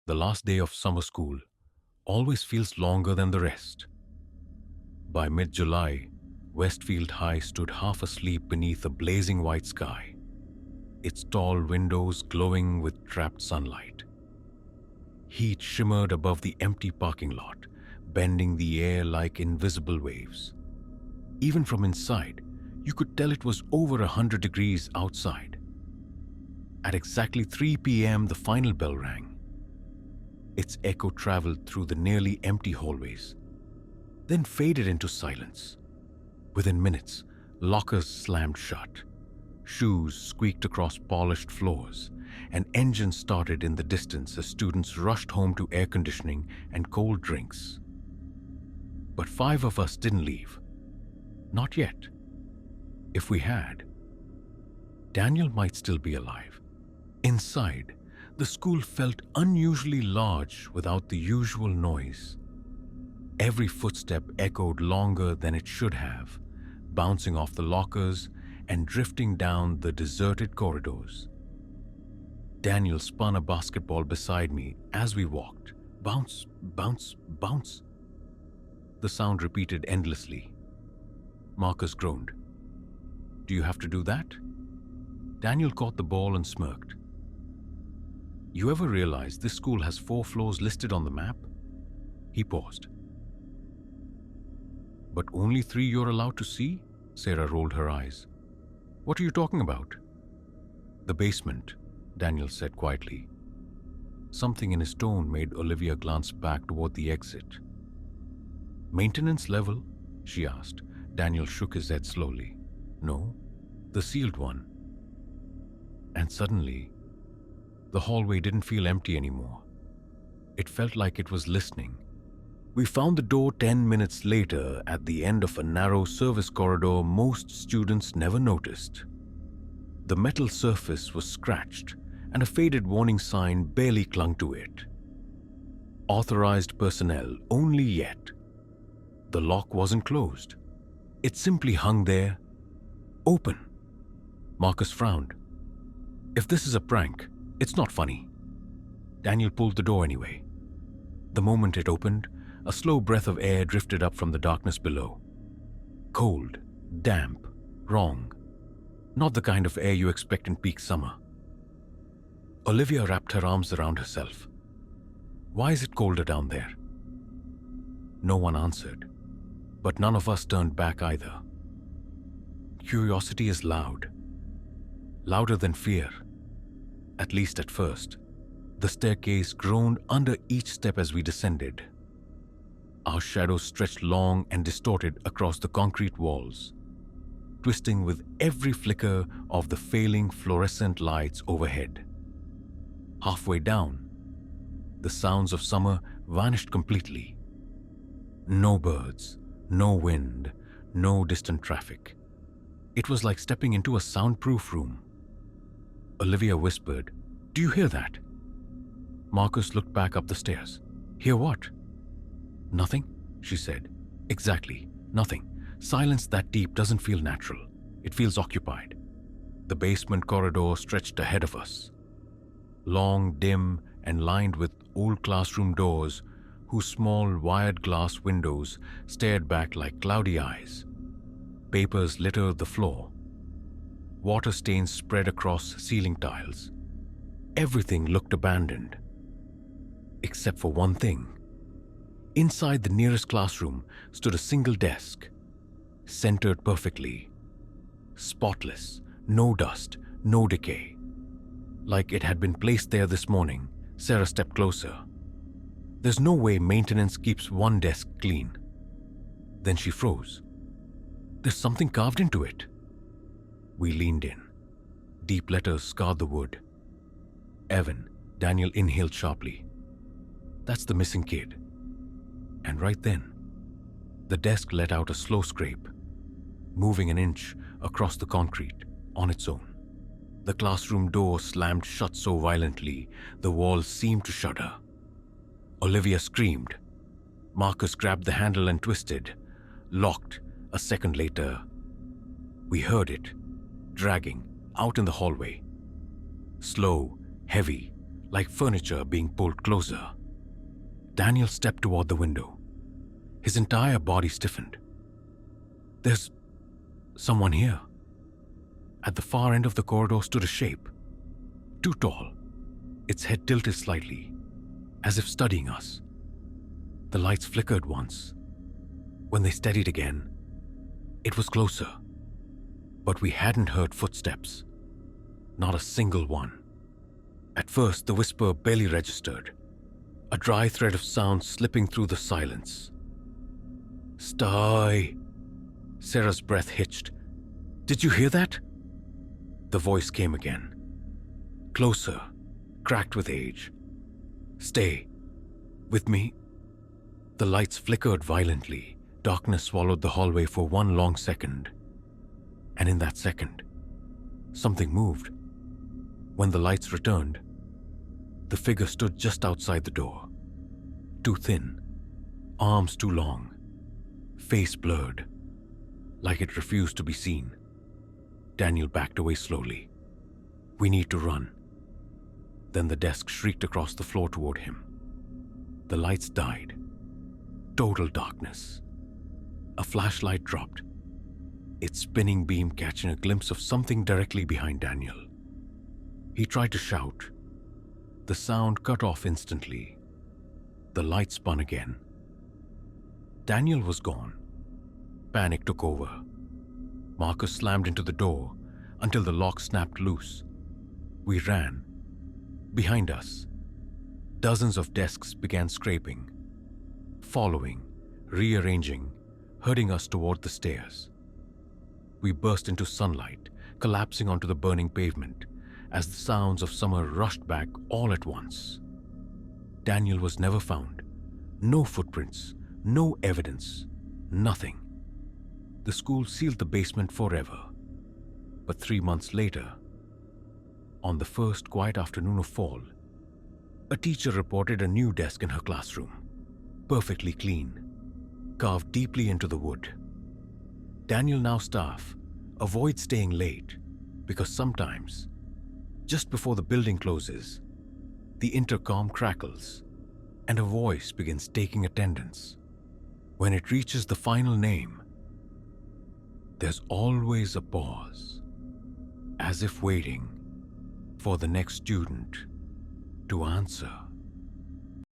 The last day of summer school always feels longer than the rest. By mid-July, Westfield High stood half asleep beneath a blazing white sky, its tall windows glowing with trapped sunlight. Heat shimmered above the empty parking lot, bending the air like invisible waves. Even from inside, you could tell it was over 100 degrees outside. At exactly 3 p.m., the final bell rang. Its echo traveled through the nearly empty hallways, then faded into silence. Within minutes, lockers slammed shut, shoes squeaked across polished floors, and engines started in the distance as students rushed home to air conditioning and cold drinks. But 5 of us didn't leave. Not yet. If we had, Daniel might still be alive. Inside, the school felt unusually large without the usual noise. Every footstep echoed longer than it should have, bouncing off the lockers and drifting down the deserted corridors. Daniel spun a basketball beside me as we walked. Bounce, bounce, bounce. The sound repeated endlessly. Marcus groaned. "Do you have to do that?" Daniel caught the ball and smirked. "You ever realize this school has 4 floors listed on the map?" He paused. "But only 3 you're allowed to see?" Sarah rolled her eyes. "What are you talking about?" "The basement," Daniel said quietly. Something in his tone made Olivia glance back toward the exit. "Maintenance level?" she asked. Daniel shook his head slowly. "No, the sealed one." And suddenly, the hallway didn't feel empty anymore. It felt like it was listening. We found the door 10 minutes later at the end of a narrow service corridor most students never noticed. The metal surface was scratched, and a faded warning sign barely clung to it. "Authorized personnel only yet." The lock wasn't closed. It simply hung there, open. Marcus frowned. "If this is a prank, it's not funny." Daniel pulled the door anyway. The moment it opened, a slow breath of air drifted up from the darkness below. Cold, damp, wrong. Not the kind of air you expect in peak summer. Olivia wrapped her arms around herself. "Why is it colder down there?" No one answered, but none of us turned back either. Curiosity is loud. Louder than fear. At least at first. The staircase groaned under each step as we descended. Our shadows stretched long and distorted across the concrete walls, twisting with every flicker of the failing fluorescent lights overhead. Halfway down, the sounds of summer vanished completely. No birds, no wind, no distant traffic. It was like stepping into a soundproof room. Olivia whispered, "Do you hear that?" Marcus looked back up the stairs. "Hear what?" "Nothing," she said. "Exactly, nothing. Silence that deep doesn't feel natural. It feels occupied." The basement corridor stretched ahead of us. Long, dim, and lined with old classroom doors whose small wired glass windows stared back like cloudy eyes. Papers littered the floor. Water stains spread across ceiling tiles. Everything looked abandoned. Except for one thing. Inside the nearest classroom stood a single desk, centered perfectly. Spotless, no dust, no decay. Like it had been placed there this morning. Sarah stepped closer. "There's no way maintenance keeps one desk clean." Then she froze. "There's something carved into it." We leaned in. Deep letters scarred the wood. "Evan." Daniel inhaled sharply. "That's the missing kid." And right then, the desk let out a slow scrape, moving an inch across the concrete on its own. The classroom door slammed shut so violently, the walls seemed to shudder. Olivia screamed. Marcus grabbed the handle and twisted, locked a second later. We heard it, dragging out in the hallway. Slow, heavy, like furniture being pulled closer. Daniel stepped toward the window. His entire body stiffened. There's someone here. At the far end of the corridor stood a shape. Too tall, its head tilted slightly, as if studying us. The lights flickered once. When they steadied again, it was closer. But we hadn't heard footsteps. Not a single one. At first, the whisper barely registered, a dry thread of sound slipping through the silence. "Stay!" Sarah's breath hitched. "Did you hear that?" The voice came again. Closer, cracked with age. "Stay. With me." The lights flickered violently. Darkness swallowed the hallway for one long second. And in that second, something moved. When the lights returned, the figure stood just outside the door. Too thin, arms too long, face blurred, like it refused to be seen. Daniel backed away slowly. "We need to run." Then the desk shrieked across the floor toward him. The lights died. Total darkness. A flashlight dropped, its spinning beam catching a glimpse of something directly behind Daniel. He tried to shout. The sound cut off instantly. The light spun again. Daniel was gone. Panic took over. Marcus slammed into the door until the lock snapped loose. We ran. Behind us, dozens of desks began scraping, following, rearranging, herding us toward the stairs. We burst into sunlight, collapsing onto the burning pavement as the sounds of summer rushed back all at once. Daniel was never found. No footprints, no evidence, nothing. The school sealed the basement forever. But 3 months later, on the first quiet afternoon of fall, a teacher reported a new desk in her classroom, perfectly clean, carved deeply into the wood. Daniel, now staff, avoid staying late because sometimes, just before the building closes, the intercom crackles and a voice begins taking attendance. When it reaches the final name, there's always a pause, as if waiting for the next student to answer.